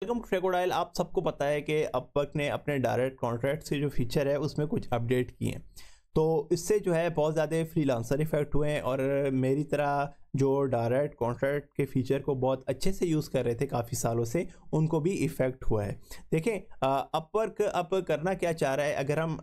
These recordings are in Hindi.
Welcome to crocodile. आप सबको पता है कि अपवर्क ने अपने डायरेक्ट कॉन्ट्रैक्ट के जो फीचर है उसमें कुछ अपडेट किए हैं। तो इससे जो है बहुत ज़्यादा फ्रीलांसर इफेक्ट हुए हैं और मेरी तरह जो डायरेक्ट कॉन्ट्रैक्ट के फीचर को बहुत अच्छे से यूज़ कर रहे थे काफ़ी सालों से, उनको भी इफ़ेक्ट हुआ है। देखें, अपवर्क अब करना क्या चाह रहा है। अगर हम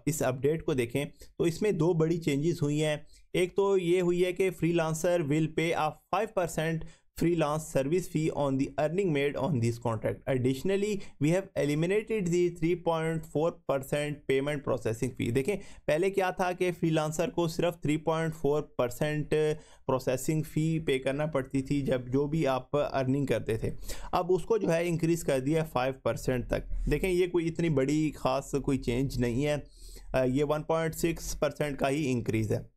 इस अपडेट को देखें तो इसमें दो बड़ी चेंजेस हुई हैं। एक तो ये हुई है कि freelancer will pay a 5% freelance service fee on the earning made on this contract. Additionally, we have eliminated the 3.4% payment processing fee. देखें, पहले क्या था कि फ्रीलांसर को सिर्फ 3.4% प्रोसेसिंग फ़ी पे करना पड़ती थी जब जो भी आप अर्निंग करते थे। अब उसको जो है इंक्रीज़ कर दिया 5% तक। देखें, ये कोई इतनी बड़ी ख़ास कोई चेंज नहीं है, ये 1.6% का ही इंक्रीज़ है।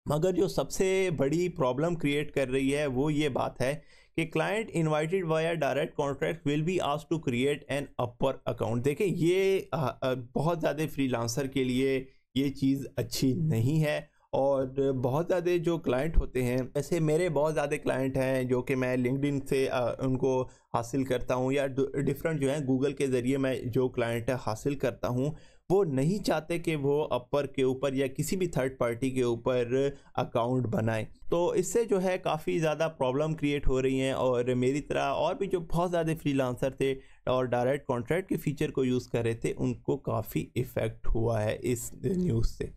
मगर जो सबसे बड़ी प्रॉब्लम क्रिएट कर रही है वो ये बात है कि client invited via direct contract will be asked to create an Upwork account. देखें, ये बहुत ज़्यादा फ्रीलांसर के लिए ये चीज़ अच्छी नहीं है। और बहुत ज़्यादा जो क्लाइंट होते हैं, ऐसे मेरे बहुत ज़्यादा क्लाइंट हैं जो कि मैं लिंक्डइन से उनको हासिल करता हूँ, या डिफरेंट जो है गूगल के ज़रिए मैं जो क्लाइंट हासिल करता हूँ, वो नहीं चाहते कि वो अपवर्क के ऊपर या किसी भी थर्ड पार्टी के ऊपर अकाउंट बनाएं। तो इससे जो है काफ़ी ज़्यादा प्रॉब्लम क्रिएट हो रही हैं। और मेरी तरह और भी जो बहुत ज़्यादा फ्रीलांसर थे और डायरेक्ट कॉन्ट्रैक्ट के फीचर को यूज़ कर रहे थे, उनको काफ़ी इफ़ेक्ट हुआ है इस न्यूज़ से।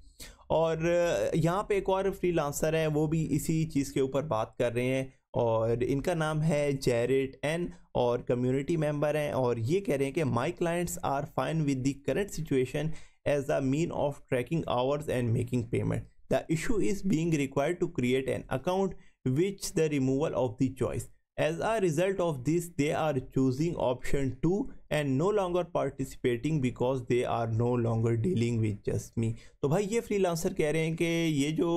और यहाँ पे एक और फ्रीलांसर है, वो भी इसी चीज़ के ऊपर बात कर रहे हैं और इनका नाम है जेरेट एन और कम्युनिटी मेंबर हैं। और ये कह रहे हैं कि my clients are fine with the current situation as a mean of tracking hours and making payment. The issue is being required to create an account which the removal of the choice. As a result of this, they are choosing option 2 and no longer participating because they are no longer dealing with just me। तो भाई ये फ्रीलांसर कह रहे हैं कि ये जो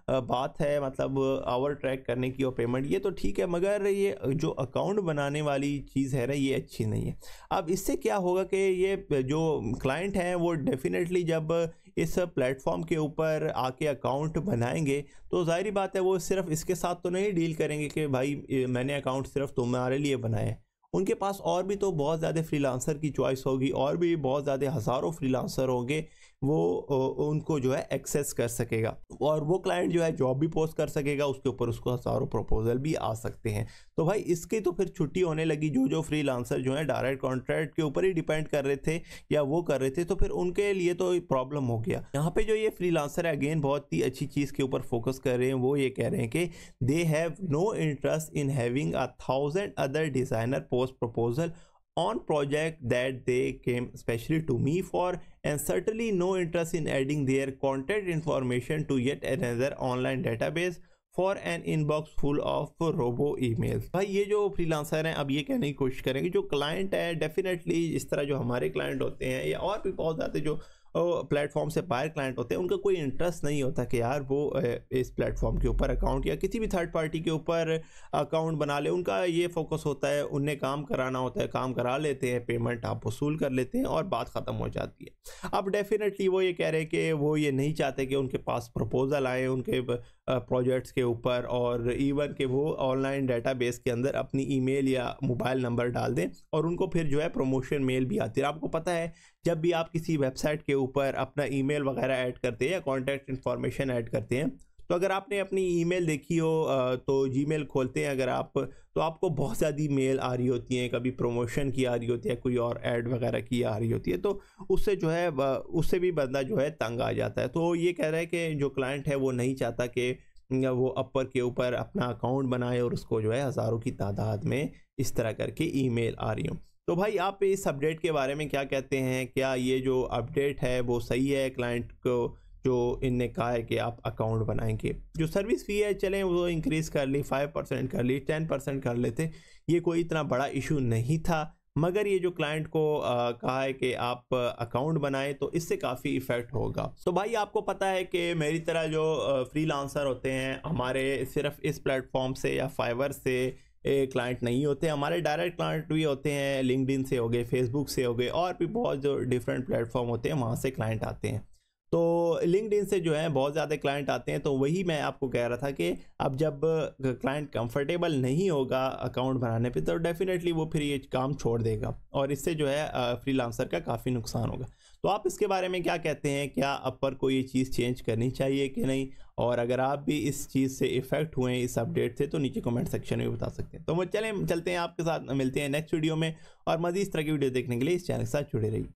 बात है, मतलब आवर ट्रैक करने की और पेमेंट, ये तो ठीक है, मगर ये जो अकाउंट बनाने वाली चीज़ है ना, ये अच्छी नहीं है। अब इससे क्या होगा कि ये जो क्लाइंट हैं वो डेफिनेटली जब इस प्लेटफॉर्म के ऊपर आके अकाउंट बनाएंगे तो ज़ाहिर बात है वो सिर्फ इसके साथ तो नहीं डील करेंगे कि भाई मैंने अकाउंट सिर्फ तुम्हारे लिए बनाए। उनके पास और भी तो बहुत ज़्यादा फ्रीलांसर की चॉइस होगी, और भी बहुत ज़्यादा हज़ारों फ्रीलांसर होंगे, वो उनको जो है एक्सेस कर सकेगा और वो क्लाइंट जो है जॉब भी पोस्ट कर सकेगा, उसके ऊपर उसको हज़ारों प्रपोजल भी आ सकते हैं। तो भाई इसकी तो फिर छुट्टी होने लगी। जो फ्रीलांसर जो है डायरेक्ट कॉन्ट्रैक्ट के ऊपर ही डिपेंड कर रहे थे या वो कर रहे थे, तो फिर उनके लिए तो प्रॉब्लम हो गया। यहाँ पे जो ये फ्रीलांसर है, अगेन बहुत ही अच्छी चीज़ के ऊपर फोकस कर रहे हैं। वो ये कह रहे हैं कि they have no interest in having 1,000 other designer post proposal on project that they came especially to me for, and certainly no interest in adding their contact information to yet another online database for an inbox full of robo emails। भाई ये जो फ्रीलांसर हैं अब ये कहने की कोशिश करेंगे, जो क्लाइंट है डेफिनेटली इस तरह जो हमारे क्लाइंट होते हैं या और भी बहुत ज़्यादा जो प्लेटफॉर्म से बाहर क्लाइंट होते हैं, उनका कोई इंटरेस्ट नहीं होता कि यार वो इस प्लेटफॉर्म के ऊपर अकाउंट या किसी भी थर्ड पार्टी के ऊपर अकाउंट बना ले। उनका ये फोकस होता है, उन्हें काम कराना होता है, काम करा लेते हैं, पेमेंट आप वसूल कर लेते हैं और बात ख़त्म हो जाती है। अब डेफिनेटली वो ये कह रहे हैं कि वो ये नहीं चाहते कि उनके पास प्रपोजल आए उनके प्रोजेक्ट्स के ऊपर, और इवन कि वो ऑनलाइन डेटाबेस के अंदर अपनी ईमेल या मोबाइल नंबर डाल दें और उनको फिर जो है प्रमोशन मेल भी आती है। आपको पता है जब भी आप किसी वेबसाइट के ऊपर अपना ईमेल वगैरह ऐड करते हैं या कॉन्टैक्ट इन्फॉर्मेशन ऐड करते हैं, तो अगर आपने अपनी ईमेल देखी हो तो जीमेल खोलते हैं अगर आप, तो आपको बहुत ज़्यादा मेल आ रही होती हैं, कभी प्रमोशन की आ रही होती है, कोई और ऐड वगैरह की आ रही होती है, तो उससे जो है उससे भी बंदा जो है तंग आ जाता है। तो ये कह रहा है कि जो क्लाइंट है वो नहीं चाहता कि वो अपवर्क के ऊपर अपना अकाउंट बनाए और उसको जो है हज़ारों की तादाद में इस तरह करके ईमेल आ रही हो। तो भाई आप इस अपडेट के बारे में क्या कहते हैं? क्या ये जो अपडेट है वो सही है क्लाइंट को जो इनने कहा है कि आप अकाउंट बनाएंगे? जो सर्विस फ़ी है चलें वो इंक्रीज़ कर ली, 5% कर ली, 10% कर लेते, ये कोई इतना बड़ा इशू नहीं था। मगर ये जो क्लाइंट को कहा है कि आप अकाउंट बनाएं तो इससे काफ़ी इफ़ेक्ट होगा। तो भाई आपको पता है कि मेरी तरह जो फ्रीलांसर होते हैं हमारे सिर्फ इस प्लेटफॉर्म से या फाइवर से क्लाइंट नहीं होते, हमारे डायरेक्ट क्लाइंट भी होते हैं, लिंक्डइन से हो गए, फेसबुक से हो गए, और भी बहुत जो डिफरेंट प्लेटफॉर्म होते हैं वहाँ से क्लाइंट आते हैं। तो लिंक्डइन से जो है बहुत ज़्यादा क्लाइंट आते हैं, तो वही मैं आपको कह रहा था कि अब जब क्लाइंट कंफर्टेबल नहीं होगा अकाउंट बनाने पे, तो डेफिनेटली वो फिर ये काम छोड़ देगा और इससे जो है फ्रीलांसर का काफ़ी नुकसान होगा। तो आप इसके बारे में क्या कहते हैं, क्या अपर को ये चीज़ चेंज करनी चाहिए कि नहीं? और अगर आप भी इस चीज़ से इफ़ेक्ट हुए हैं इस अपडेट से, तो नीचे कमेंट सेक्शन में बता सकते हैं। तो चलते हैं आपके साथ, मिलते हैं नेक्स्ट वीडियो में, और मज़ीद इस तरह की वीडियो देखने के लिए इस चैनल के साथ जुड़े रहिए।